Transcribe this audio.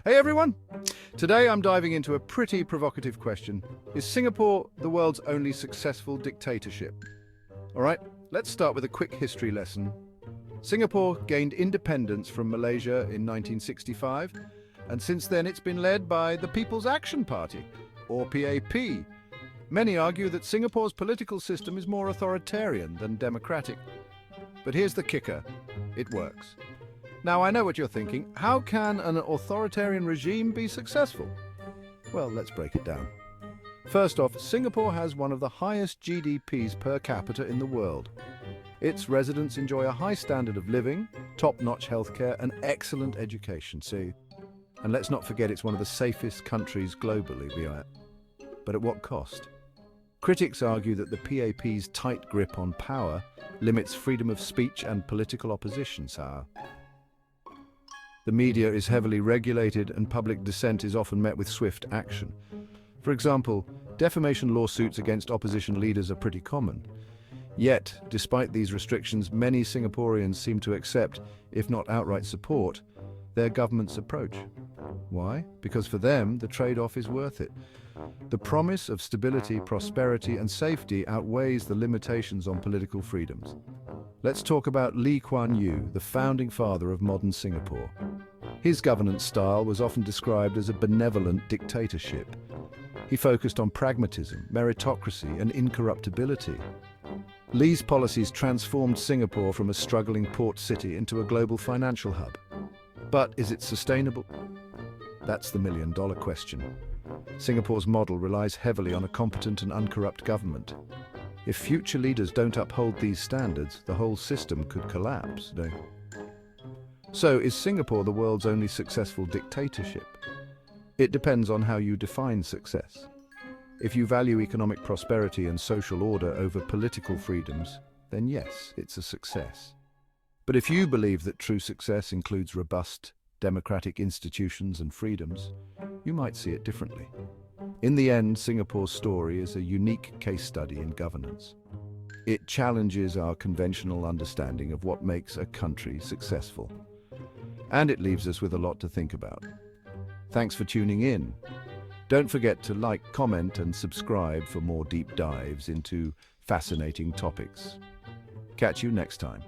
Hey everyone! Today I'm diving into a pretty provocative question. Is Singapore the world's only successful dictatorship? Alright, let's start with a quick history lesson. Singapore gained independence from Malaysia in 1965, and since then it's been led by the People's Action Party, or PAP. Many argue that Singapore's political system is more authoritarian than democratic. But here's the kicker: it works. Now, I know what you're thinking. How can an authoritarian regime be successful? Well, let's break it down. First off, Singapore has one of the highest GDPs per capita in the world. Its residents enjoy a high standard of living, top-notch healthcare, and excellent education, see? And let's not forget it's one of the safest countries globally, But at what cost? Critics argue that the PAP's tight grip on power limits freedom of speech and political opposition, sir. The media is heavily regulated and public dissent is often met with swift action. For example, defamation lawsuits against opposition leaders are pretty common. Yet, despite these restrictions, many Singaporeans seem to accept, if not outright support, their government's approach. Why? Because for them, the trade-off is worth it. The promise of stability, prosperity, and safety outweighs the limitations on political freedoms. Let's talk about Lee Kuan Yew, the founding father of modern Singapore. His governance style was often described as a benevolent dictatorship. He focused on pragmatism, meritocracy, and incorruptibility. Lee's policies transformed Singapore from a struggling port city into a global financial hub. But is it sustainable? That's the million-dollar question. Singapore's model relies heavily on a competent and uncorrupt government. If future leaders don't uphold these standards, the whole system could collapse. So, is Singapore the world's only successful dictatorship? It depends on how you define success. If you value economic prosperity and social order over political freedoms, then yes, it's a success. But if you believe that true success includes robust, democratic institutions and freedoms, you might see it differently. In the end, Singapore's story is a unique case study in governance. It challenges our conventional understanding of what makes a country successful. And it leaves us with a lot to think about. Thanks for tuning in. Don't forget to like, comment, and subscribe for more deep dives into fascinating topics. Catch you next time.